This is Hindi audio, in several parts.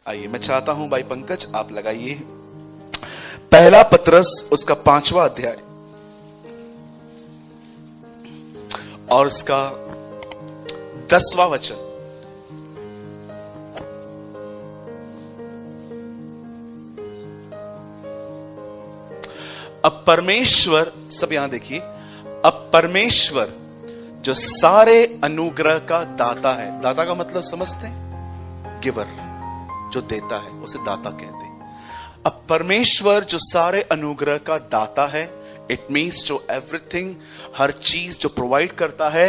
आइए, मैं चाहता हूं भाई पंकज आप लगाइए पहला पतरस उसका 5वां अध्याय और उसका 10वां वचन। अब परमेश्वर, सब यहां देखिए, अब परमेश्वर जो सारे अनुग्रह का दाता है, दाता का मतलब समझते हैं, गिवर, जो देता है उसे दाता कहते हैं। अब परमेश्वर जो सारे अनुग्रह का दाता है, इट मीन्स जो एवरीथिंग, हर चीज जो प्रोवाइड करता है,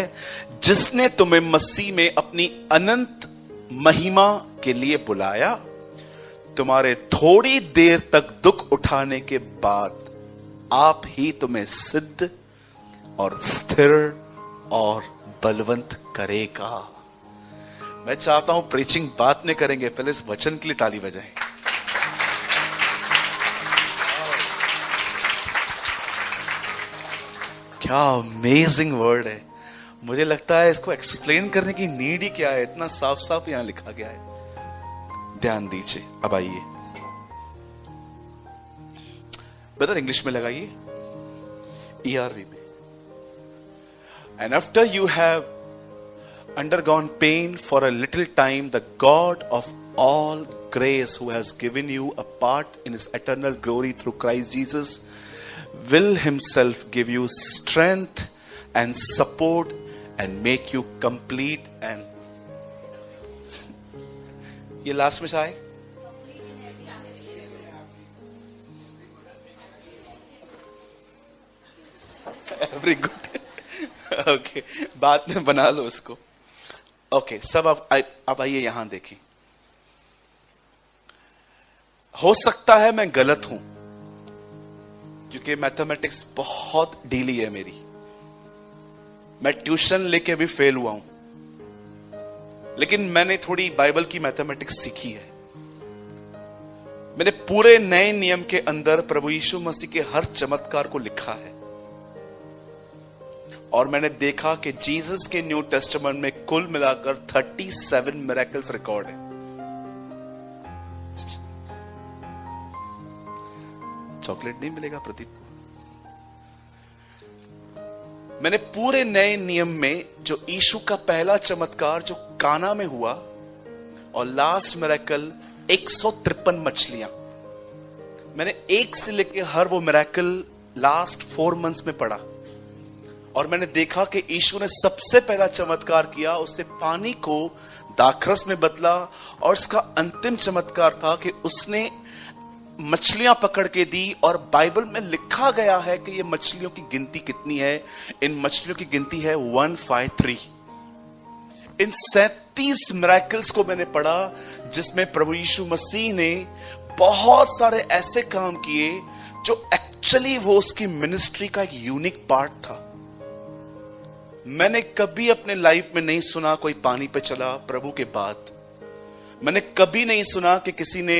जिसने तुम्हें मसीह में अपनी अनंत महिमा के लिए बुलाया, तुम्हारे थोड़ी देर तक दुख उठाने के बाद आप ही तुम्हें सिद्ध और स्थिर और बलवंत करेगा। मैं चाहता हूं प्रीचिंग बात में करेंगे, पहले इस वचन के लिए ताली बजाएं। क्या अमेजिंग वर्ड है। मुझे लगता है इसको एक्सप्लेन करने की नीड ही क्या है, इतना साफ साफ यहां लिखा गया है। ध्यान दीजिए। अब आइए ब्रदर, इंग्लिश में लगाइए, ERV में। And after you have undergone pain for a little time, the God of all grace, who has given you a part in His eternal glory through Christ Jesus, will Himself give you strength and support and make you complete and ये लास्ट में आए, एवरी गुड। ओके, बाद में बना लो उसको। ओके, सब अब आइए यहां देखिए। हो सकता है मैं गलत हूं, क्योंकि मैथमेटिक्स बहुत ढीली है मेरी। मैं ट्यूशन लेके भी फेल हुआ हूं, लेकिन मैंने थोड़ी बाइबल की मैथमेटिक्स सीखी है। मैंने पूरे नए नियम के अंदर प्रभु यीशु मसीह के हर चमत्कार को लिखा है, और मैंने देखा कि जीसस के न्यू टेस्टामेंट में कुल मिलाकर 37 मिरेकल्स रिकॉर्ड है। चॉकलेट नहीं मिलेगा प्रदीप को। मैंने पूरे नए नियम में जो यीशु का पहला चमत्कार जो काना में हुआ, और लास्ट मिरेकल 153 मछलियां, मैंने एक से लेकर हर वो मिरेकल लास्ट 4 मंथ्स में पढ़ा। और मैंने देखा कि यीशु ने सबसे पहला चमत्कार किया, उसने पानी को दाखरस में बदला, और उसका अंतिम चमत्कार था कि उसने मछलियां पकड़ के दी। और बाइबल में लिखा गया है कि ये मछलियों की गिनती कितनी है। इन मछलियों की गिनती है 153। इन 37 मिरेकल्स को मैंने पढ़ा, जिसमें प्रभु यीशु मसीह ने बहुत सारे ऐसे काम किए जो एक्चुअली वो उसकी मिनिस्ट्री का एक यूनिक पार्ट था। मैंने कभी अपने लाइफ में नहीं सुना कोई पानी पे चला प्रभु के बाद। मैंने कभी नहीं सुना कि किसी ने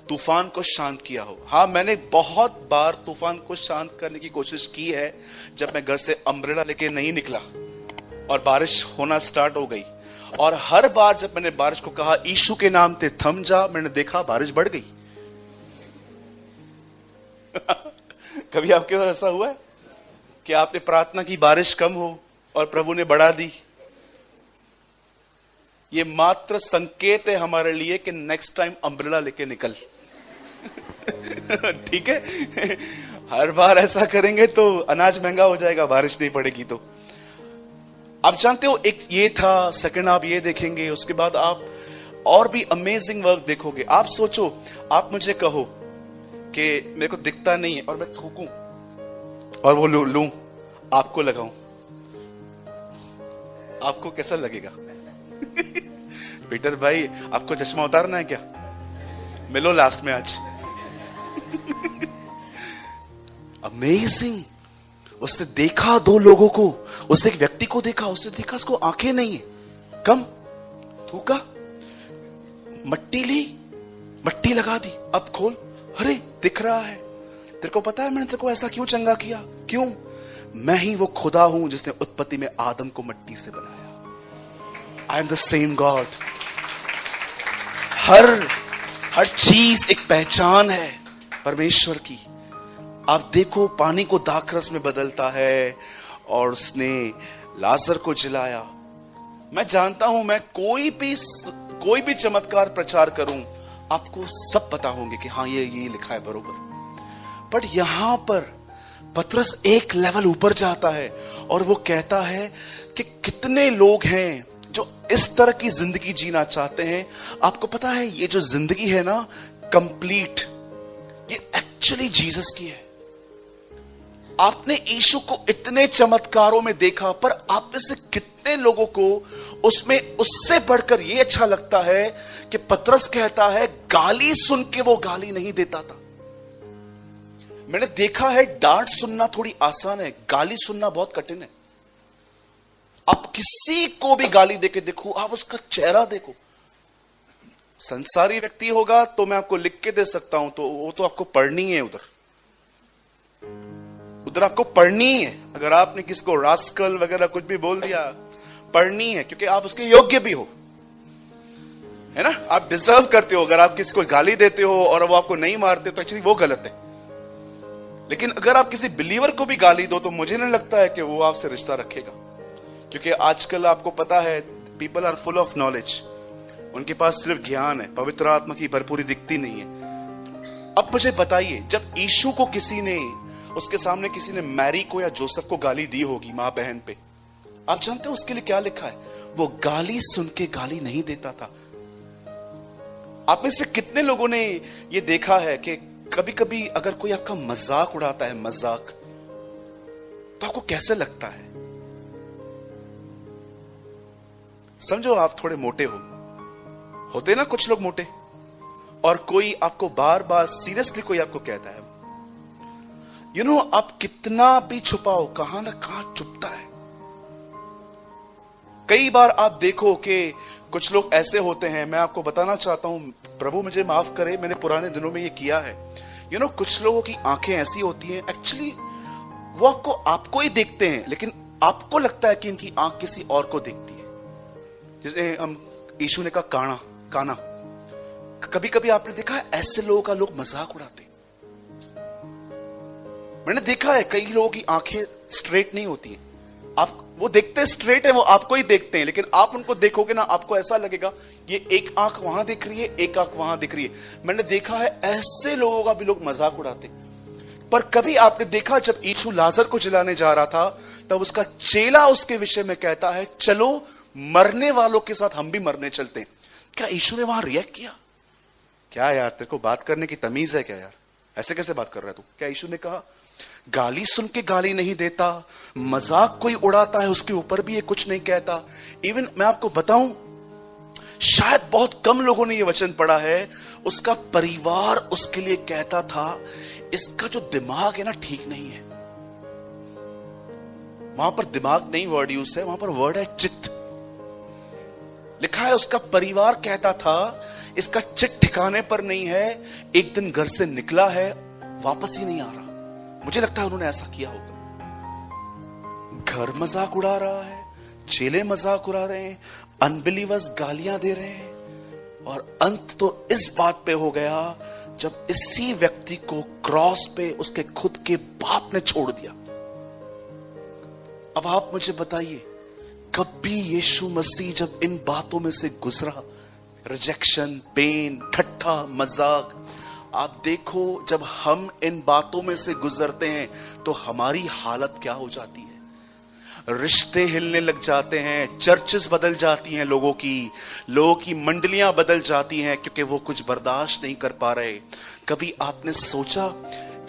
तूफान को शांत किया हो। हाँ, मैंने बहुत बार तूफान को शांत करने की कोशिश की है, जब मैं घर से अम्ब्रेला लेके नहीं निकला और बारिश होना स्टार्ट हो गई। और हर बार जब मैंने बारिश को कहा यीशु के नाम से थम जा, मैंने देखा बारिश बढ़ गई। कभी आपके साथ ऐसा हुआ है कि आपने प्रार्थना की बारिश कम हो और प्रभु ने बढ़ा दी? ये मात्र संकेत है हमारे लिए कि नेक्स्ट टाइम अम्ब्रेला लेके निकल। ठीक है, हर बार ऐसा करेंगे तो अनाज महंगा हो जाएगा, बारिश नहीं पड़ेगी तो। आप जानते हो, एक ये था, सेकंड आप ये देखेंगे, उसके बाद आप और भी अमेजिंग वर्क देखोगे। आप सोचो, आप मुझे कहो कि मेरे को दिखता नहीं है और मैं थूकूं और वो लूं, आपको लगाऊं, आपको कैसा लगेगा? पीटर भाई, आपको चश्मा उतारना है क्या? मिलो लास्ट में आज। अमेजिंग। उसने देखा 2 लोगों को, उसने एक व्यक्ति को देखा, उसने देखा उसको आंखें नहीं है, कम थूका, मट्टी ली, मट्टी लगा दी, अब खोल, अरे दिख रहा है। तेरे को पता है मैंने तेरे को ऐसा क्यों चंगा किया? क्यों? मैं ही वो खुदा हूं जिसने उत्पत्ति में आदम को मट्टी से बनाया। I am the same God. हर चीज एक पहचान है परमेश्वर की। आप देखो, पानी को दाखरस में बदलता है और उसने लाजर को जिलाया। मैं जानता हूं, मैं कोई भी चमत्कार प्रचार करूं, आपको सब पता होंगे कि हाँ ये लिखा है बरोबर। बट यहां पर पतरस एक लेवल ऊपर जाता है और वो कहता है कि कितने लोग हैं जो इस तरह की जिंदगी जीना चाहते हैं। आपको पता है, ये जो जिंदगी है ना कंप्लीट, ये एक्चुअली जीसस की है। आपने यीशु को इतने चमत्कारों में देखा, पर आप में से कितने लोगों को उसमें उससे बढ़कर यह अच्छा लगता है कि पतरस कहता है गाली सुन के वो गाली नहीं देता था। मैंने देखा है, डांट सुनना थोड़ी आसान है, गाली सुनना बहुत कठिन है। आप किसी को भी गाली देके देखो, आप उसका चेहरा देखो। संसारी व्यक्ति होगा तो मैं आपको लिख के दे सकता हूं, तो वो तो आपको पढ़नी है, उधर आपको पढ़नी है। अगर आपने किसी को रास्कल वगैरह कुछ भी बोल दिया, पढ़नी है, क्योंकि आप उसके योग्य भी हो, है ना। आप डिजर्व करते हो। अगर आप किसी को गाली देते हो और वो आपको नहीं मारते तो एक्चुअली वो गलत है। लेकिन अगर आप किसी बिलीवर को भी गाली दो तो मुझे नहीं लगता है कि वो आपसे रिश्ता रखेगा, क्योंकि आजकल आपको पता है people are full of knowledge. उनके पास सिर्फ ज्ञान है, पवित्र आत्मा की भरपूरी दिखती नहीं है। अब मुझे बताइए, जब यीशु को उसके सामने किसी ने मैरी को या जोसेफ को गाली दी होगी, मां बहन पे, आप जानते हो उसके लिए क्या लिखा है? वो गाली सुन के गाली नहीं देता था। आप में से कितने लोगों ने ये देखा है कि कभी कभी अगर कोई आपका मजाक उड़ाता है, मजाक, तो आपको कैसे लगता है? समझो आप थोड़े मोटे होते ना कुछ लोग मोटे, और कोई आपको बार बार सीरियसली कोई आपको कहता है, आप कितना भी छुपाओ, कहां ना कहां चुपता है। कई बार आप देखो कि कुछ लोग ऐसे होते हैं, मैं आपको बताना चाहता हूं, प्रभु मुझे माफ करे, मैंने पुराने दिनों में ये किया है। कुछ लोगों की आंखें ऐसी होती हैं, एक्चुअली वो आपको ही देखते हैं, लेकिन आपको लगता है कि इनकी आंख किसी और को देखती है। जैसे हम यीशु ने कहा काना, कभी कभी आपने देखा है ऐसे लोगों का लोग मजाक उड़ाते। मैंने देखा है कई लोगों की आंखें स्ट्रेट नहीं होती हैं। वो देखते स्ट्रेट है, वो आपको ही देखते हैं, लेकिन आप उनको देखोगे ना, आपको ऐसा लगेगा ये एक आंख वहां दिख रही है, एक आंख वहां दिख रही है। मैंने देखा है ऐसे लोगों का भी लोग मजाक उड़ाते। पर कभी आपने देखा, जब यीशु लाजर को जिलाने जा रहा था, तब उसका चेला उसके विषय में कहता है, चलो मरने वालों के साथ हम भी मरने चलते हैं। क्या यीशु ने वहां रिएक्ट किया? क्या यार, तेरे को बात करने की तमीज है क्या यार? ऐसे कैसे बात कर रहा है तू? क्या यीशु ने कहा? गाली सुन के गाली नहीं देता, मजाक कोई उड़ाता है उसके ऊपर भी ये कुछ नहीं कहता। इवन मैं आपको बताऊं, शायद बहुत कम लोगों ने ये वचन पढ़ा है, उसका परिवार उसके लिए कहता था, इसका जो दिमाग है ना ठीक नहीं है। वहां पर दिमाग नहीं वर्ड यूज है, वहां पर वर्ड है चित्त। लिखा है उसका परिवार कहता था, इसका चित्त ठिकाने पर नहीं है, एक दिन घर से निकला है, वापस ही नहीं आ रहा। मुझे लगता है उन्होंने ऐसा किया होगा। घर मजाक उड़ा रहा है, चेले मजाक उड़ा रहे हैं, अनबिलीवर्स गालियां दे रहे हैं, और अंत तो इस बात पे हो गया जब इसी व्यक्ति को क्रॉस पे उसके खुद के बाप ने छोड़ दिया। अब आप मुझे बताइए, कभी यीशु मसीह जब इन बातों में से गुजरा, रिजेक्शन, पेन, ठट्ठा, मजाक, आप देखो जब हम इन बातों में से गुजरते हैं तो हमारी हालत क्या हो जाती है। रिश्ते हिलने लग जाते हैं, चर्चेस बदल जाती हैं, लोगों की मंडलियां बदल जाती हैं, क्योंकि वो कुछ बर्दाश्त नहीं कर पा रहे। कभी आपने सोचा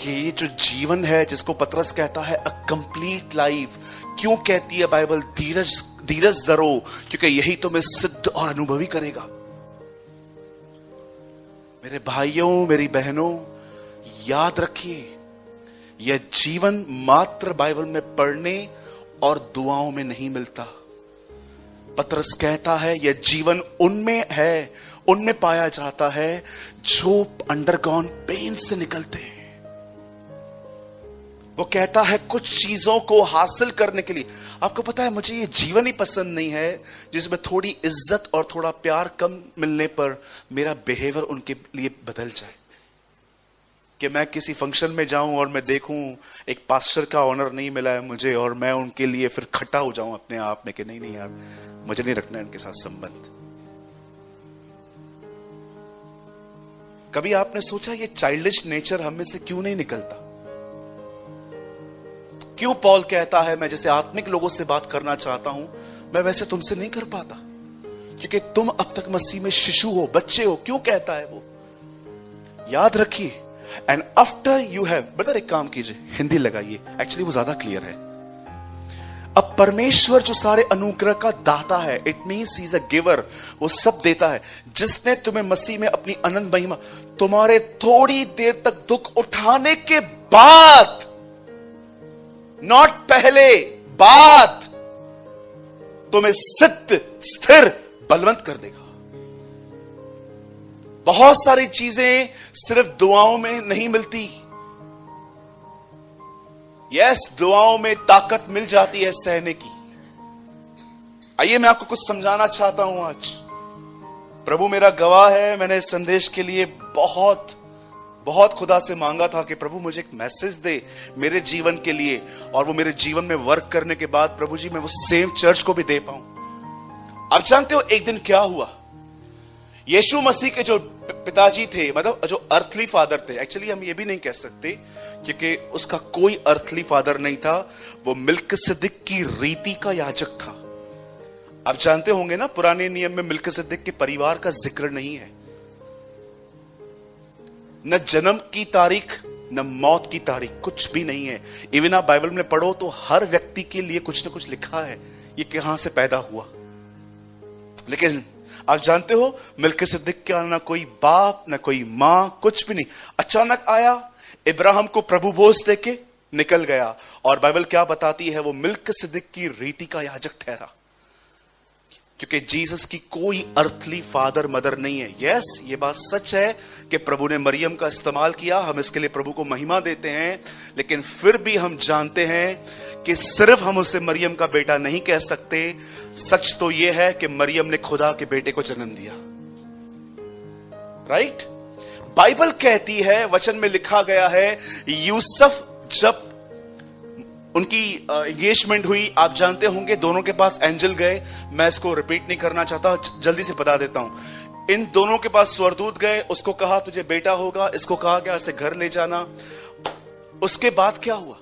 कि ये जो जीवन है, जिसको पतरस कहता है अ कंप्लीट लाइफ, क्यों कहती है बाइबल धीरज धरो? क्योंकि यही तुम्हें सिद्ध और अनुभवी करेगा। मेरे भाइयों, मेरी बहनों, याद रखिए, यह जीवन मात्र बाइबल में पढ़ने और दुआओं में नहीं मिलता। पतरस कहता है यह जीवन उनमें है, उनमें पाया जाता है जो अंडरगॉन पेन से निकलते हैं। वो कहता है कुछ चीजों को हासिल करने के लिए, आपको पता है मुझे ये जीवन ही पसंद नहीं है जिसमें थोड़ी इज्जत और थोड़ा प्यार कम मिलने पर मेरा बिहेवियर उनके लिए बदल जाए। कि मैं किसी फंक्शन में जाऊं और मैं देखूं एक पास्टर का ऑनर नहीं मिला है मुझे, और मैं उनके लिए फिर खट्टा हो जाऊं अपने आप में कि नहीं यार, मुझे नहीं रखना है इनके साथ संबंध। कभी आपने सोचा ये चाइल्डिश नेचर हम में से क्यों नहीं निकलता? क्यों पॉल कहता है मैं जैसे आत्मिक लोगों से बात करना चाहता हूं, मैं वैसे तुमसे नहीं कर पाता क्योंकि तुम अब तक मसीह में शिशु हो, बच्चे हो। क्यों कहता है वो? याद रखिए, and after you have, brother एक काम कीजिए, हिंदी लगाइए, एक्चुअली वो ज्यादा क्लियर है। अब परमेश्वर जो सारे अनुग्रह का दाता है, it means he is a giver, वो सब देता है। जिसने तुम्हें मसीह में अपनी अनंत महिमा, तुम्हारे थोड़ी देर तक दुख उठाने के बाद, नॉट पहले, बाद, तुम्हें सिद्ध, स्थिर, बलवंत कर देगा। बहुत सारी चीजें सिर्फ दुआओं में नहीं मिलती। यस, दुआओं में ताकत मिल जाती है सहने की। आइए मैं आपको कुछ समझाना चाहता हूं आज। प्रभु मेरा गवाह है, मैंने इस संदेश के लिए बहुत बहुत खुदा से मांगा था कि प्रभु मुझे एक मैसेज दे मेरे जीवन के लिए, और वो मेरे जीवन में वर्क करने के बाद प्रभु जी मैं वो सेम चर्च को भी दे पाऊं। आप जानते हो एक दिन क्या हुआ? यीशु मसीह के जो पिताजी थे, मतलब जो अर्थली फादर थे, एक्चुअली हम ये भी नहीं कह सकते क्योंकि उसका कोई अर्थली फादर नहीं था, वो मिल्किसिदक की रीति का याजक था। आप जानते होंगे ना, पुराने नियम में मिल्किसिदक के परिवार का जिक्र नहीं है, न जन्म की तारीख न मौत की तारीख, कुछ भी नहीं है। इवन आप बाइबल में पढ़ो तो हर व्यक्ति के लिए कुछ न कुछ लिखा है, ये कहां से पैदा हुआ। लेकिन आप जानते हो मिल्किसिदक का ना कोई बाप न कोई मां, कुछ भी नहीं, अचानक आया, इब्राहिम को प्रभु भोज देके निकल गया। और बाइबल क्या बताती है? वो मिल्किसिदक की रीति का याजक ठहरा, क्योंकि जीसस की कोई अर्थली फादर मदर नहीं है। यस, ये बात सच है कि प्रभु ने मरियम का इस्तेमाल किया, हम इसके लिए प्रभु को महिमा देते हैं, लेकिन फिर भी हम जानते हैं कि सिर्फ हम उसे मरियम का बेटा नहीं कह सकते। सच तो यह है कि मरियम ने खुदा के बेटे को जन्म दिया। राइट? बाइबल कहती है, वचन में लिखा गया है, यूसुफ जब उनकी एंगेजमेंट हुई, आप जानते होंगे दोनों के पास एंजल गए। मैं इसको रिपीट नहीं करना चाहता, जल्दी से बता देता हूं। इन दोनों के पास स्वर्गदूत गए, उसको कहा तुझे बेटा होगा, इसको कहा गया इसे घर ले जाना। उसके बाद क्या हुआ?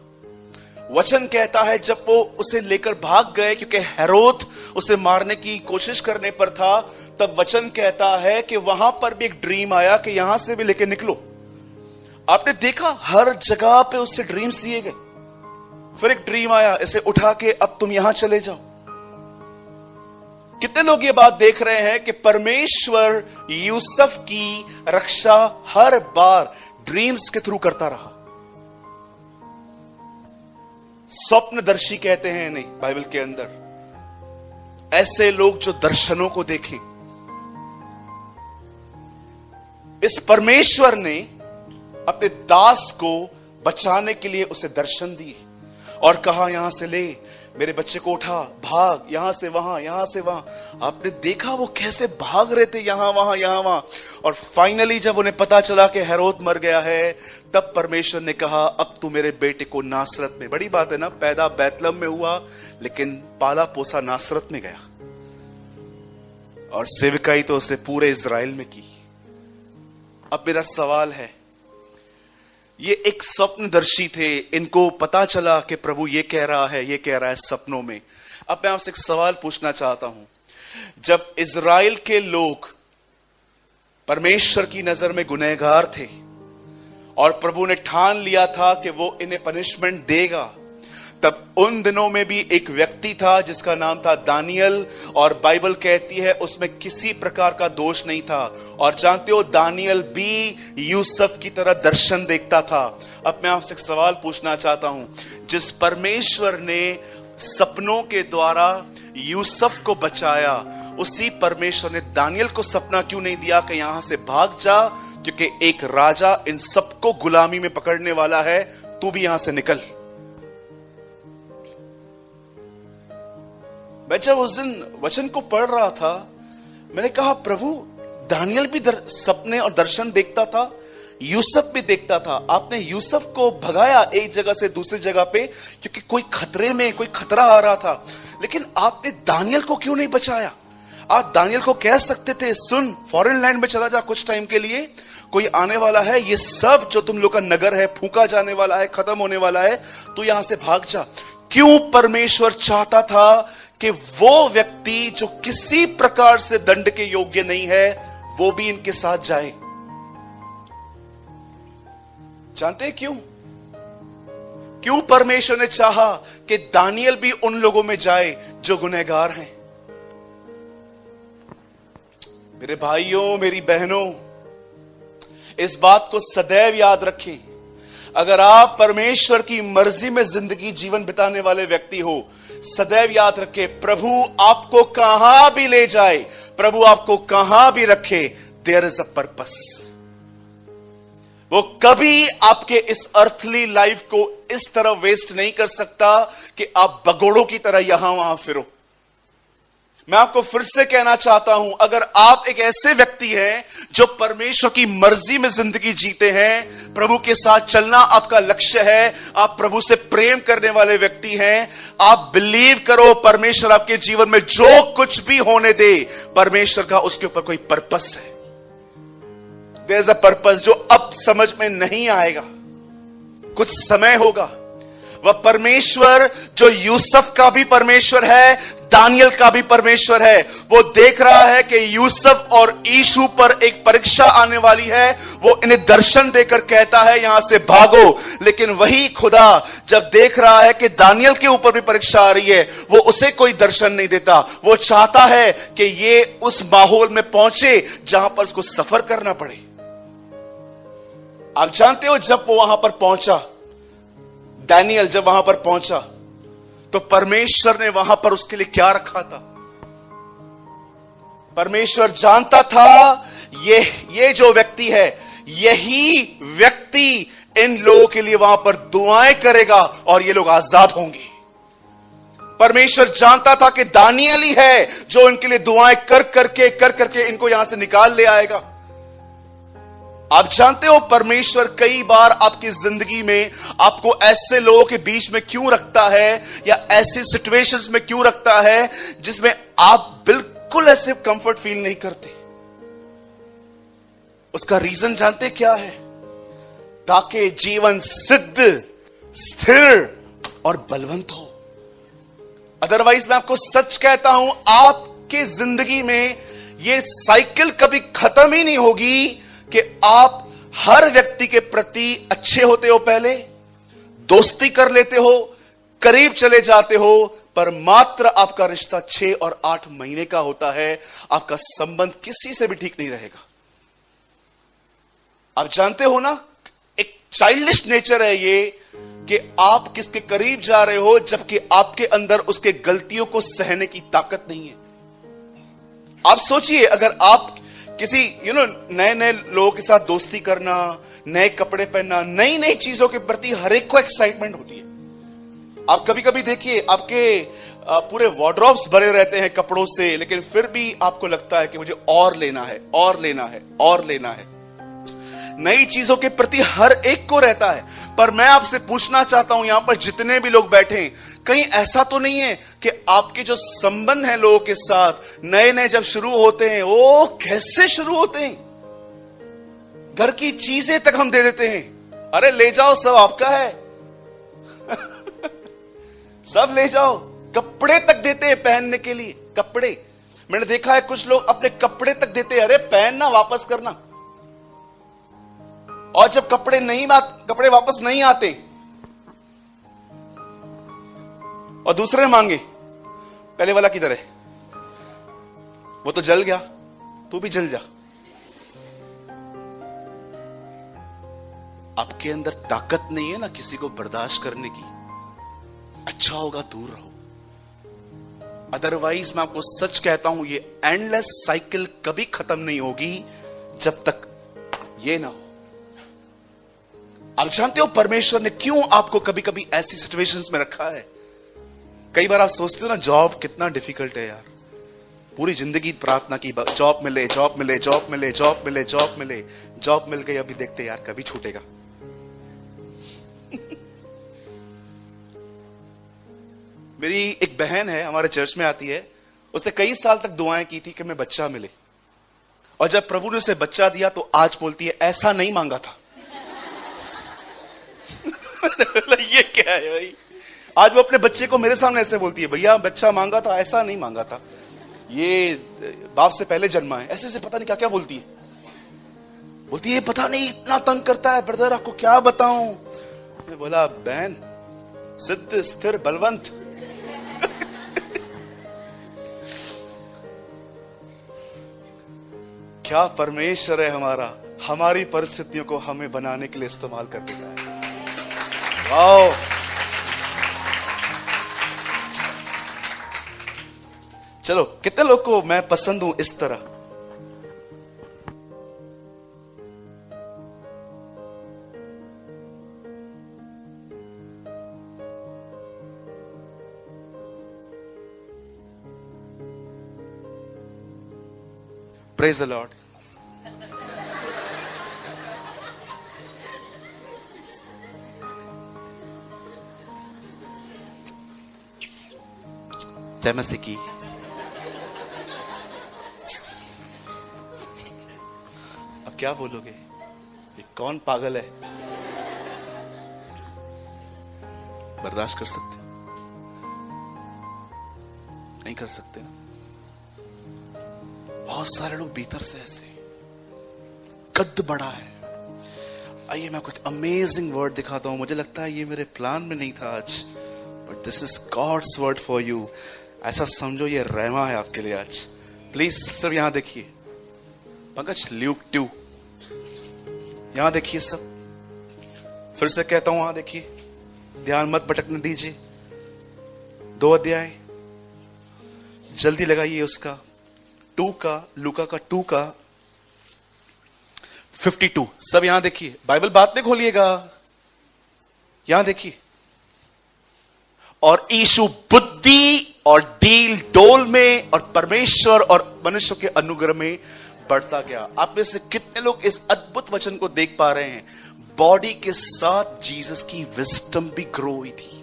वचन कहता है जब वो उसे लेकर भाग गए, क्योंकि हेरोद उसे मारने की कोशिश करने पर था, तब वचन कहता है कि वहां पर भी एक ड्रीम आया कि यहां से भी लेकर निकलो। आपने देखा हर जगह पे उससे ड्रीम्स दिए गए। फिर एक ड्रीम आया, इसे उठा के अब तुम यहां चले जाओ। कितने लोग ये बात देख रहे हैं कि परमेश्वर यूसुफ की रक्षा हर बार ड्रीम्स के थ्रू करता रहा। स्वप्नदर्शी कहते हैं इन्हें बाइबल के अंदर, ऐसे लोग जो दर्शनों को देखें। इस परमेश्वर ने अपने दास को बचाने के लिए उसे दर्शन दिए और कहा यहां से ले मेरे बच्चे को, उठा, भाग, यहां से वहां, यहां से वहां। आपने देखा वो कैसे भाग रहे थे, यहां वहां यहां वहां। और फाइनली जब उन्हें पता चला कि हेरोद मर गया है, तब परमेश्वर ने कहा अब तू मेरे बेटे को नासरत में, बड़ी बात है ना, पैदा बैतलहम में हुआ लेकिन पाला पोसा नासरत में गया, और सेवकाई तो उसने पूरे इजराइल में की। अब मेरा सवाल है, ये एक स्वप्नदर्शी थे, इनको पता चला कि प्रभु ये कह रहा है, ये कह रहा है सपनों में। अब मैं आपसे एक सवाल पूछना चाहता हूं, जब इजराइल के लोग परमेश्वर की नजर में गुनहगार थे और प्रभु ने ठान लिया था कि वो इन्हें पनिशमेंट देगा, तब उन दिनों में भी एक व्यक्ति था जिसका नाम था दानियल, और बाइबल कहती है उसमें किसी प्रकार का दोष नहीं था। और जानते हो दानियल भी यूसुफ की तरह दर्शन देखता था। अब मैं आपसे एक सवाल पूछना चाहता हूं, जिस परमेश्वर ने सपनों के द्वारा यूसुफ को बचाया, उसी परमेश्वर ने दानियल को सपना क्यों नहीं दिया कि यहां से भाग जा, क्योंकि एक राजा इन सबको गुलामी में पकड़ने वाला है, तू भी यहां से निकल। मैं जब उस दिन वचन को पढ़ रहा था, मैंने कहा प्रभु, दानियल भी सपने और दर्शन देखता था, यूसुफ भी देखता था। आपने यूसुफ को भगाया एक जगह से दूसरी जगह पे क्योंकि कोई खतरे में, कोई खतरा आ रहा था, लेकिन आपने दानियल को क्यों नहीं बचाया? आप दानियल को कह सकते थे, सुन, फॉरेन लैंड में चला जा कुछ टाइम के लिए, कोई आने वाला है, ये सब जो तुम लोग का नगर है फूंका जाने वाला है, खत्म होने वाला है, तो यहां से भाग जा। क्यों परमेश्वर चाहता था कि वो व्यक्ति जो किसी प्रकार से दंड के योग्य नहीं है, वो भी इनके साथ जाए? जानते हैं क्यों? क्यों परमेश्वर ने चाहा कि दानियल भी उन लोगों में जाए जो गुनहगार हैं? मेरे भाइयों, मेरी बहनों, इस बात को सदैव याद रखें। अगर आप परमेश्वर की मर्जी में जिंदगी जीवन बिताने वाले व्यक्ति हो, सदैव याद रखें, प्रभु आपको कहां भी ले जाए, प्रभु आपको कहां भी रखे, देयर इज अ पर्पस। वो कभी आपके इस अर्थली लाइफ को इस तरह वेस्ट नहीं कर सकता कि आप बगोड़ों की तरह यहां वहां फिरो। मैं आपको फिर से कहना चाहता हूं, अगर आप एक ऐसे व्यक्ति हैं जो परमेश्वर की मर्जी में जिंदगी जीते हैं, प्रभु के साथ चलना आपका लक्ष्य है, आप प्रभु से प्रेम करने वाले व्यक्ति हैं, आप बिलीव करो, परमेश्वर आपके जीवन में जो कुछ भी होने दे, परमेश्वर का उसके ऊपर कोई पर्पस है। देयर इज अ पर्पस जो अब समझ में नहीं आएगा, कुछ समय होगा। वह परमेश्वर जो यूसुफ का भी परमेश्वर है, दानियल का भी परमेश्वर है, वो देख रहा है कि यूसुफ और यीशु पर एक परीक्षा आने वाली है, वो इन्हें दर्शन देकर कहता है यहां से भागो। लेकिन वही खुदा जब देख रहा है कि दानियल के ऊपर भी परीक्षा आ रही है, वो उसे कोई दर्शन नहीं देता। वो चाहता है कि ये उस माहौल में पहुंचे जहां पर उसको सफर करना पड़े। आप जानते हो, जब वो वहां पर पहुंचा, दानियल जब वहां पर पहुंचा, तो परमेश्वर ने वहां पर उसके लिए क्या रखा था? परमेश्वर जानता था ये जो व्यक्ति है, यही व्यक्ति इन लोगों के लिए वहां पर दुआएं करेगा और ये लोग आजाद होंगे। परमेश्वर जानता था कि दानियल ही है जो इनके लिए दुआएं कर करके इनको यहां से निकाल ले आएगा। आप जानते हो, परमेश्वर कई बार आपकी जिंदगी में आपको ऐसे लोगों के बीच में क्यों रखता है, या ऐसी सिचुएशंस में क्यों रखता है जिसमें आप बिल्कुल ऐसे कंफर्ट फील नहीं करते। उसका रीजन जानते क्या है? ताकि जीवन सिद्ध, स्थिर और बलवंत हो। अदरवाइज मैं आपको सच कहता हूं, आपकी जिंदगी में यह साइकिल कभी खत्म ही नहीं होगी कि आप हर व्यक्ति के प्रति अच्छे होते हो, पहले दोस्ती कर लेते हो, करीब चले जाते हो, पर मात्र आपका रिश्ता 6 और 8 महीने का होता है, आपका संबंध किसी से भी ठीक नहीं रहेगा। आप जानते हो ना, एक चाइल्डिश नेचर है ये कि आप किसके करीब जा रहे हो जबकि आपके अंदर उसके गलतियों को सहने की ताकत नहीं है। आप सोचिए, अगर आप किसी नए नए लोगों के साथ दोस्ती करना, नए कपड़े पहनना, नई नई चीजों के प्रति हर एक को एक्साइटमेंट होती है। आप कभी कभी देखिए, आपके पूरे वार्डरोब्स भरे रहते हैं कपड़ों से, लेकिन फिर भी आपको लगता है कि मुझे और लेना है, और लेना है, और लेना है। नई चीजों के प्रति हर एक को रहता है। पर मैं आपसे पूछना चाहता हूं, यहां पर जितने भी लोग बैठे हैं, कहीं ऐसा तो नहीं है कि आपके जो संबंध हैं लोगों के साथ, नए नए जब शुरू होते हैं, वो कैसे शुरू होते हैं? घर की चीजें तक हम दे देते हैं, अरे ले जाओ, सब आपका है। सब ले जाओ, कपड़े तक देते हैं पहनने के लिए। कपड़े, मैंने देखा है कुछ लोग अपने कपड़े तक देते हैं, अरे पहनना, वापस करना। और जब कपड़े वापस नहीं आते और दूसरे मांगे, पहले वाला किधर है? वो तो जल गया, तू भी जल जा। आपके अंदर ताकत नहीं है ना किसी को बर्दाश्त करने की। अच्छा होगा दूर रहो। अदरवाइज मैं आपको सच कहता हूं, ये एंडलेस साइकिल कभी खत्म नहीं होगी जब तक ये ना हो। आप जानते हो परमेश्वर ने क्यों आपको कभी कभी ऐसी सिचुएशंस में रखा है? कई बार आप सोचते हो ना, जॉब कितना डिफिकल्ट है यार। पूरी जिंदगी प्रार्थना की, जॉब मिले, जॉब मिले, जॉब मिले, जॉब मिले, जॉब मिले, जॉब मिल गई, अभी देखते यार कभी छूटेगा। मेरी एक बहन है, हमारे चर्च में आती है, उसने कई साल तक दुआएं की थी कि मैं बच्चा मिले, और जब प्रभु ने उसे बच्चा दिया तो आज बोलती है ऐसा नहीं मांगा था। ये क्या है भाई? आज वो अपने बच्चे को मेरे सामने ऐसे बोलती है, भैया बच्चा मांगा था, ऐसा नहीं मांगा था, ये बाप से पहले जन्मा है। ऐसे से पता नहीं क्या क्या बोलती है। बोलती है पता नहीं इतना तंग करता है ब्रदर, आपको क्या बताऊं। मैं बोला बहन, सिद्ध स्थिर बलवंत। क्या परमेश्वर है हमारा, हमारी परिस्थितियों को हमें बनाने के लिए इस्तेमाल कर देता है। वाओ। चलो, कितने लोग को मैं पसंद हूं इस तरह? Praise the Lord. जय मसीह की। अब क्या बोलोगे, ये कौन पागल है? बर्दाश्त कर सकते? नहीं कर सकते ना। बहुत सारे लोग भीतर से ऐसे, कद बड़ा है। आइए मैं आपको एक अमेजिंग वर्ड दिखाता हूं। मुझे लगता है ये मेरे प्लान में नहीं था आज, but this is God's word for you. ऐसा समझो ये रहमा है आपके लिए आज। प्लीज सिर्फ यहां देखिए, पंकज, ल्यूक 2, यहां देखिए सब। फिर से कहता हूं, वहां देखिए, ध्यान मत भटकने दीजिए। 2 अध्याय जल्दी लगाइए उसका, 2 का, लूका का 2 का 52। सब यहां देखिए, बाइबल बाद में खोलिएगा, यहां देखिए। और यीशु बुद्धि और डील डोल में और परमेश्वर और मनुष्य के अनुग्रह में बढ़ता गया। आप में से कितने लोग इस अद्भुत वचन को देख पा रहे हैं? बॉडी के साथ जीसस की विजडम भी ग्रो हुई थी।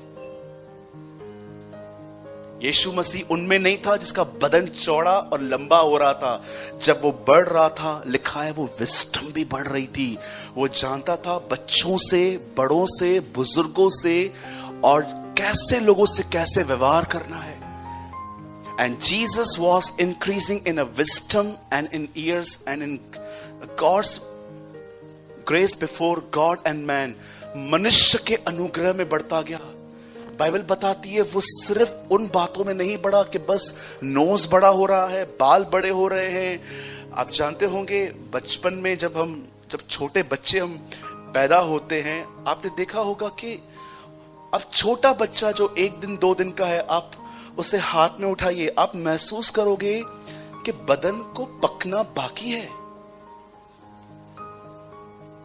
यीशु मसीह उनमें नहीं था जिसका बदन चौड़ा और लंबा हो रहा था। जब वो बढ़ रहा था, लिखा है वो विजडम भी बढ़ रही थी। वो जानता था बच्चों से, बड़ों से, बुजुर्गों से, और कैसे लोगों से कैसे व्यवहार करना है। And Jesus was increasing in a wisdom and in years and in God's grace before God and man. मनुष्य के अनुग्रह में बढ़ता गया। बाइबल बताती है वो सिर्फ उन बातों में नहीं बढ़ा कि बस नोज बड़ा हो रहा है, बाल बड़े हो रहे हैं। आप जानते होंगे बचपन में जब छोटे बच्चे हम पैदा होते हैं, आपने देखा होगा कि अब छोटा बच्चा जो 1 दिन 2 दिन का है, आप उसे हाथ में उठाइए, आप महसूस करोगे कि बदन को पकना बाकी है।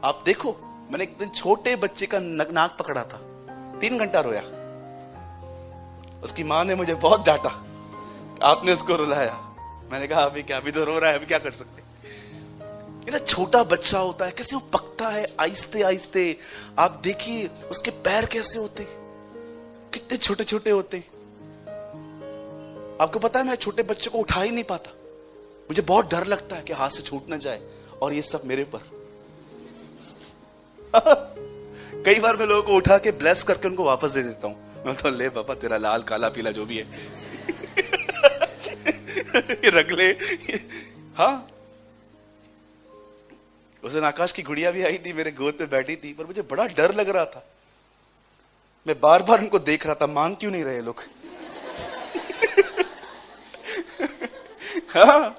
आप देखो, मैंने एक दिन छोटे बच्चे का नाक पकड़ा था, 3 घंटा रोया। उसकी मां ने मुझे बहुत डांटा, आपने उसको रुलाया। मैंने कहा अभी क्या, अभी तो रो रहा है, अभी क्या कर सकते। ये ना छोटा बच्चा होता है, कैसे वो पकता है आहिस्ते आहिस्ते। आप देखिए उसके पैर कैसे होते, कितने छोटे छोटे होते। आपको पता है मैं छोटे बच्चे को उठा ही नहीं पाता, मुझे बहुत डर लगता है कि हाथ से छूट ना जाए, और ये सब मेरे पर। कई बार मैं लोगों को उठा के ब्लेस करके उनको वापस दे देता हूं। मैं तो ले बाबा, तेरा लाल काला पीला जो भी है रख ले। हाँ, उस दिन आकाश की गुड़िया भी आई थी, मेरे गोद पे बैठी थी, पर मुझे बड़ा डर लग रहा था। मैं बार बार उनको देख रहा था, मांग क्यों नहीं रहे लोग। हाँ,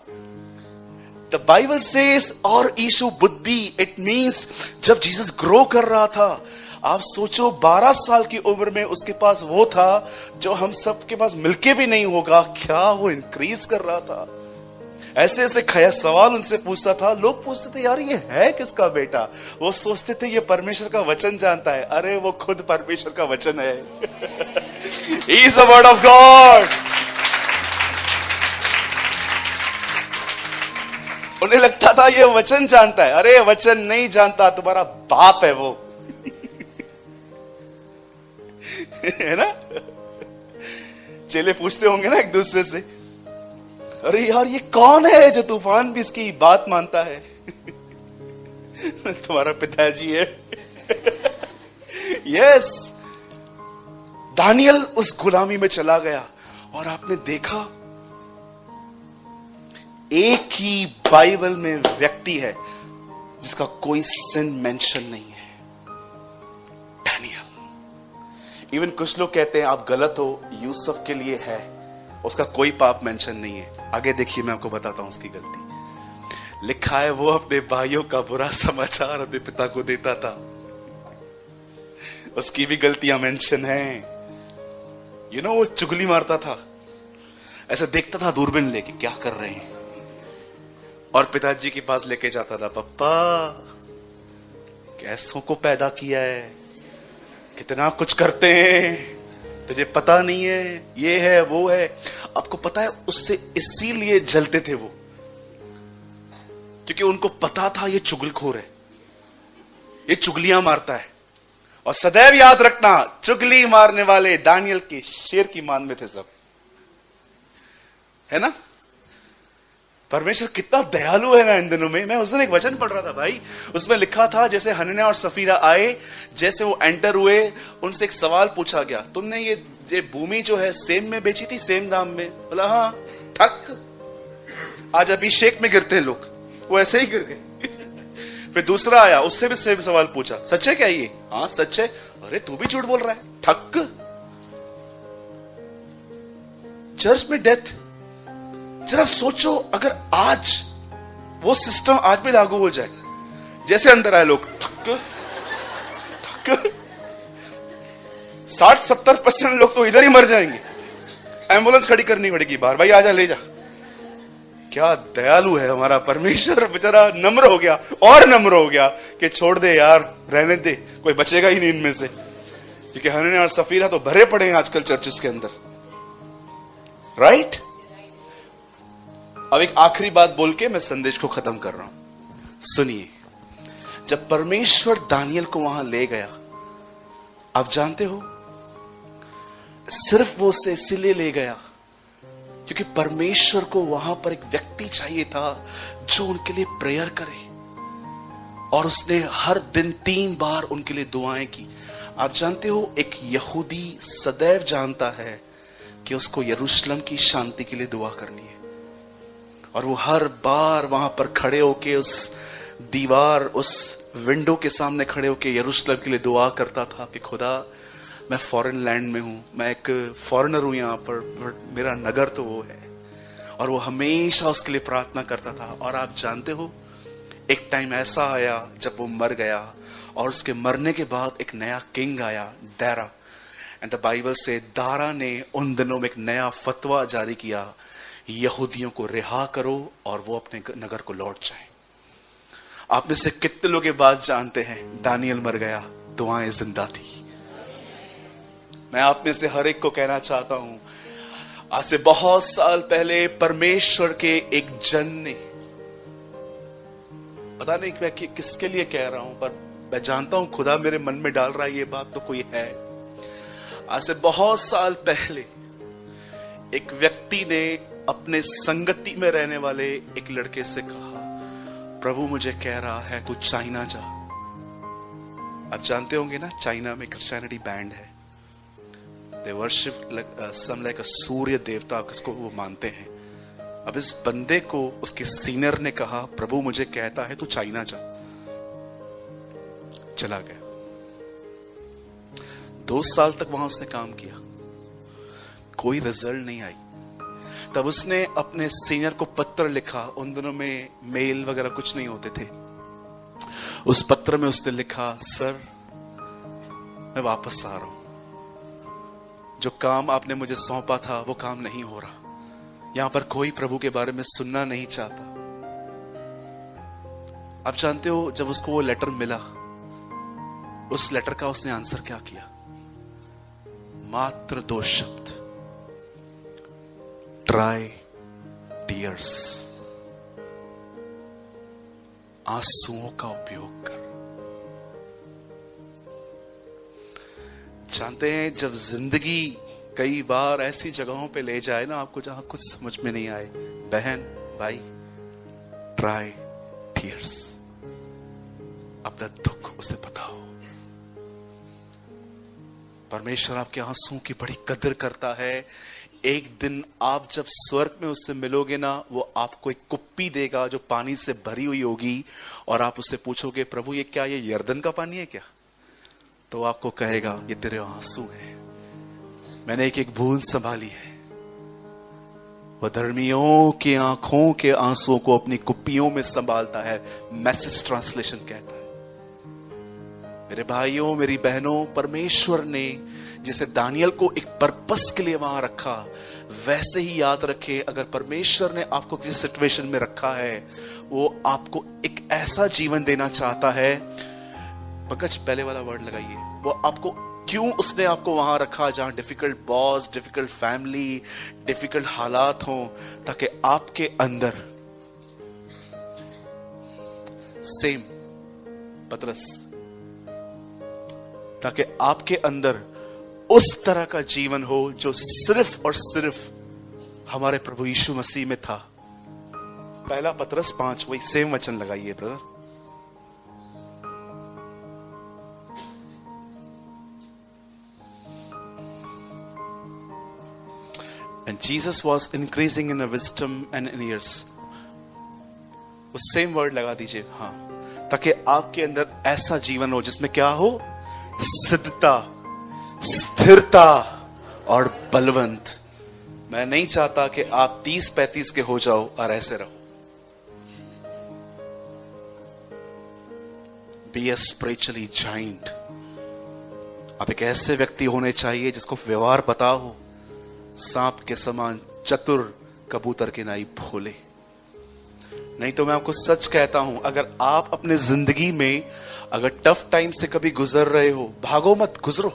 द बाइबल सेज, और यीशु बुद्धि, इट मींस जब जीसस ग्रो कर रहा था। आप सोचो 12 साल की उम्र में उसके पास वो था जो हम सब के पास मिलके भी नहीं होगा। क्या वो इंक्रीज कर रहा था। ऐसे ऐसे सवाल उनसे पूछता था। लोग पूछते थे यार ये है किसका बेटा, वो सोचते थे ये परमेश्वर का वचन जानता है। अरे वो खुद परमेश्वर का वचन है। He is the word of God. उन्हें लगता था ये वचन जानता है। अरे वचन नहीं जानता, तुम्हारा बाप है वो। है ना? चेले पूछते होंगे ना एक दूसरे से, अरे यार ये कौन है जो तूफान भी इसकी बात मानता है? तुम्हारा पिताजी है। यस, दानियल उस गुलामी में चला गया और आपने देखा एक ही बाइबल में व्यक्ति है जिसका कोई सिन मेंशन नहीं है, दानियल। इवन कुछ लोग कहते हैं आप गलत हो, यूसुफ के लिए है, उसका कोई पाप मेंशन नहीं है। आगे देखिए, मैं आपको बताता हूं उसकी गलती। लिखा है वो अपने भाइयों का बुरा समाचार अपने पिता को देता था, उसकी भी गलतियां मेंशन हैं। वो चुगली मारता था, ऐसे देखता था दूरबीन लेके क्या कर रहे हैं, और पिताजी के पास लेके जाता था, पप्पा कैसों को पैदा किया है, कितना कुछ करते हैं, तुझे पता नहीं है, ये है वो है। आपको पता है उससे इसीलिए जलते थे वो, क्योंकि उनको पता था ये चुगलखोर है, ये चुगलियां मारता है। और सदैव याद रखना, चुगली मारने वाले दानियल के शेर की मान में थे सब, है ना? परमेश्वर कितना दयालु है ना इन दिनों में। मैं उस दिन एक वचन पढ़ रहा था भाई, उसमें लिखा था जैसे हनन्याह और सफीरा आए, जैसे वो एंटर हुए, उनसे एक सवाल पूछा गया, तुमने ये भूमि जो है सेम में बेची थी, सेम दाम में? बोला हाँ। ठक, आज अभिषेक में गिरते हैं लोग, वो ऐसे ही गिर गए। फिर दूसरा आया, उससे भी सेम सवाल पूछा, सच है क्या ये? हाँ सच है। अरे तू भी झूठ बोल रहा है। ठक। चर्च में डेथ। जरा सोचो अगर आज वो सिस्टम आज भी लागू हो जाए, जैसे अंदर आए लोग, ठक ठक, 60-70% लोग तो इधर ही मर जाएंगे, एम्बुलेंस खड़ी करनी पड़ेगी बाहर, भाई आजा ले जा। क्या दयालु है हमारा परमेश्वर। बेचारा नम्र हो गया, और नम्र हो गया कि छोड़ दे यार, रहने दे, कोई बचेगा ही नहीं इनमें से, क्योंकि हनन्याह और सफीरा तो भरे पड़े हैं आजकल चर्चेस के अंदर, राइट? अब एक आखिरी बात बोल के मैं संदेश को खत्म कर रहा हूं। सुनिए, जब परमेश्वर दानियल को वहां ले गया, आप जानते हो सिर्फ वो उसे इसलिए ले गया क्योंकि परमेश्वर को वहां पर एक व्यक्ति चाहिए था जो उनके लिए प्रेयर करे, और उसने हर दिन 3 बार उनके लिए दुआएं की। आप जानते हो एक यहूदी सदैव जानता है कि उसको यरूशलेम की शांति के लिए दुआ करनी है, और वो हर बार वहां पर खड़े होके उस दीवार, उस विंडो के सामने खड़े होके यरूशलेम के लिए दुआ करता था कि खुदा, मैं फॉरेन लैंड में हूं, मैं एक फॉरेनर हूं यहां पर मेरा नगर तो वो है। और वो हमेशा उसके लिए प्रार्थना करता था। और आप जानते हो एक टाइम ऐसा आया जब वो मर गया, और उसके मरने के बाद एक नया किंग आया, दारा। एंड द बाइबल से दारा ने उन दिनों में एक नया फतवा जारी किया, यहूदियों को रिहा करो और वो अपने नगर को लौट जाए। आप में से कितने लोग ये बात जानते हैं? दानियल मर गया, दुआएं जिंदा थी। मैं आप में से हर एक को कहना चाहता हूं, आज से बहुत साल पहले परमेश्वर के एक जन ने, पता नहीं मैं किसके लिए कह रहा हूं, पर मैं जानता हूं खुदा मेरे मन में डाल रहा है ये बात तो कोई है। आज से बहुत साल पहले एक व्यक्ति ने अपने संगति में रहने वाले एक लड़के से कहा, प्रभु मुझे कह रहा है तू चाइना जा। आप जानते होंगे ना, चाइना में क्रिश्चियनिटी बैंड है, दे वर्शिप like a सूर्य देवता, किसको वो मानते हैं। अब इस बंदे को उसके सीनियर ने कहा, प्रभु मुझे कहता है तू चाइना जा। चला गया। 2 साल तक वहां उसने काम किया, कोई रिजल्ट नहीं आई। तब उसने अपने सीनियर को पत्र लिखा, उन दिनों में मेल वगैरह कुछ नहीं होते थे। उस पत्र में उसने लिखा, सर मैं वापस आ रहा हूं, जो काम आपने मुझे सौंपा था वो काम नहीं हो रहा, यहां पर कोई प्रभु के बारे में सुनना नहीं चाहता। आप जानते हो जब उसको वो लेटर मिला, उस लेटर का उसने आंसर क्या किया? मात्र 2 शब्द, ड्राई टीयर्स, आंसुओं का उपयोग कर। जानते हैं जब जिंदगी कई बार ऐसी जगहों पे ले जाए ना आपको जहां कुछ समझ में नहीं आए, बहन भाई, ड्राई टीयर्स, अपना दुख उसे बताओ। परमेश्वर आपके आंसुओं की बड़ी कदर करता है। एक दिन आप जब स्वर्ग में उससे मिलोगे ना, वो आपको एक कुप्पी देगा जो पानी से भरी हुई होगी, और आप उससे पूछोगे प्रभु ये क्या, ये यर्दन का पानी है क्या? तो आपको कहेगा ये तेरे आंसू हैं, मैंने एक एक बूंद संभाली है। वह धर्मियों की आंखों के आंसुओं को अपनी कुप्पियों में संभालता है, मैसेज ट्रांसलेशन कहता है। मेरे भाइयों मेरी बहनों, परमेश्वर ने जैसे दानियल को एक पर्पस के लिए वहां रखा, वैसे ही याद रखें, अगर परमेश्वर ने आपको किसी सिचुएशन में रखा है, वो आपको एक ऐसा जीवन देना चाहता है। पंकज पहले वाला वर्ड लगाइए, वो आपको क्यों उसने आपको वहां रखा जहां difficult boss, difficult family, difficult हालात हो, ताकि आपके अंदर सेम पतरस, ताकि आपके अंदर उस तरह का जीवन हो जो सिर्फ और सिर्फ हमारे प्रभु यीशु मसीह में था। पहला पतरस 5, वही सेम वचन लगाइए brother. And Jesus was increasing in wisdom and in years. वो सेम वर्ड लगा दीजिए, हाँ, ताकि आपके अंदर ऐसा जीवन हो जिसमें क्या हो, सिद्धता, स्थिरता और बलवंत। मैं नहीं चाहता कि आप 30-35 के हो जाओ और ऐसे रहो। Be a spiritually giant। आप एक ऐसे व्यक्ति होने चाहिए जिसको व्यवहार पता हो, सांप के समान चतुर, कबूतर के नाई भोले। नहीं तो मैं आपको सच कहता हूं, अगर आप अपने जिंदगी में अगर टफ टाइम से कभी गुजर रहे हो, भागो मत, गुजरो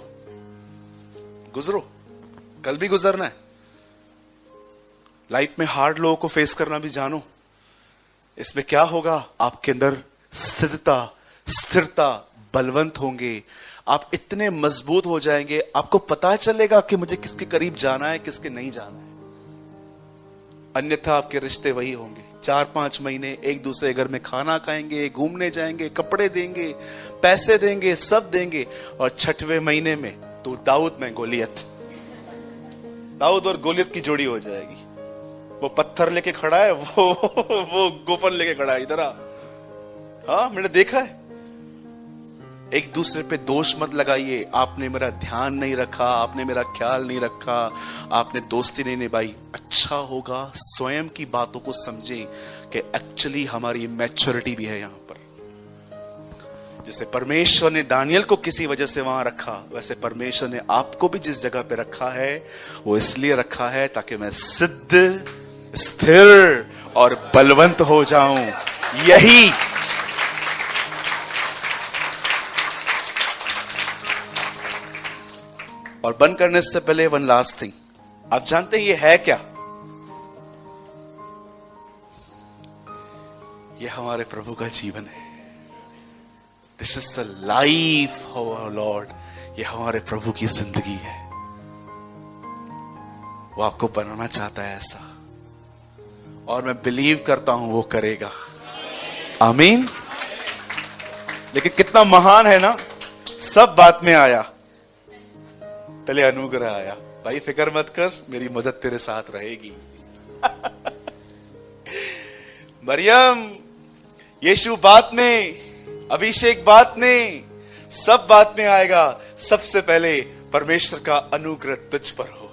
गुजरो, कल भी गुजरना है। लाइफ में हार्ड लोगों को फेस करना भी जानो। इसमें क्या होगा, आपके अंदर स्थिरता, बलवंत होंगे, आप इतने मजबूत हो जाएंगे, आपको पता चलेगा कि मुझे किसके करीब जाना है, किसके नहीं जाना है। अन्यथा आपके रिश्ते वही होंगे, 4-5 महीने एक दूसरे घर में खाना खाएंगे, घूमने जाएंगे, कपड़े देंगे, पैसे देंगे, सब देंगे, और 6वें महीने में तो दाऊद में गोलियत, दाऊद और गोलियत की जोड़ी हो जाएगी। वो पत्थर लेके खड़ा है, वो गोफन लेके खड़ा है, इधर आ। हाँ, मैंने देखा है। एक दूसरे पे दोष मत लगाइए, आपने मेरा ध्यान नहीं रखा, आपने मेरा ख्याल नहीं रखा, आपने दोस्ती नहीं निभाई। अच्छा होगा स्वयं की बातों को समझें कि एक्चुअली हमारी मैच्योरिटी भी है यहां पर। जैसे परमेश्वर ने दानियल को किसी वजह से वहां रखा, वैसे परमेश्वर ने आपको भी जिस जगह पे रखा है वो इसलिए रखा है ताकि मैं सिद्ध, स्थिर और बलवंत हो जाऊं। यही और बंद करने से पहले वन लास्ट थिंग, आप जानते हैं ये है क्या? ये हमारे प्रभु का जीवन है। This is the life of our Lord. ये हमारे प्रभु की जिंदगी है। वो आपको बनाना चाहता है ऐसा, और मैं बिलीव करता हूं वो करेगा। आमीन। लेकिन कितना महान है ना, सब बात में आया, पहले अनुग्रह आया। भाई फिक्र मत कर, मेरी मदद तेरे साथ रहेगी। मरियम, यीशु बात में, अभिषेक बात में, सब बात में आएगा। सबसे पहले परमेश्वर का अनुग्रह तुझ पर हो।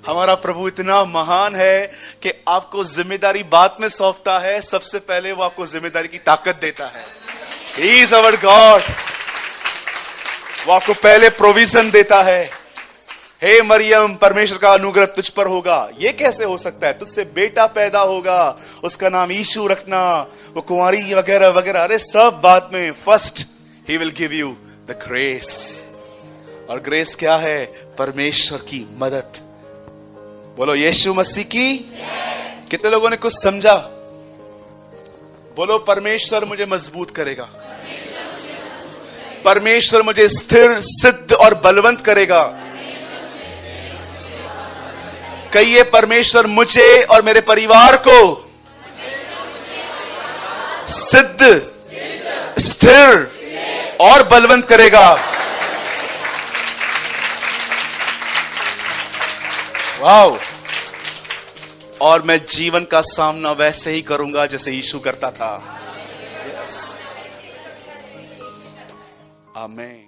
हमारा प्रभु इतना महान है कि आपको जिम्मेदारी बात में सौंपता है, सबसे पहले वो आपको जिम्मेदारी की ताकत देता है। He is our God। वो आपको पहले प्रोविजन देता है। हे मरियम, परमेश्वर का अनुग्रह तुझ पर होगा। ये कैसे हो सकता है? तुझसे बेटा पैदा होगा, उसका नाम यीशु रखना, वो कुंवारी वगैरह वगैरह। अरे सब बात में first he will give you the grace. और ग्रेस क्या है? परमेश्वर की मदद। बोलो यीशु मसीह की। कितने लोगों ने कुछ समझा? बोलो परमेश्वर मुझे मजबूत करेगा, परमेश्वर मुझे स्थिर, सिद्ध और बलवंत करेगा। कहिए परमेश्वर मुझे और मेरे परिवार को सिद्ध, स्थिर और बलवंत करेगा। वाओ! और मैं जीवन का सामना वैसे ही करूंगा जैसे यीशु करता था। यस, आमीन।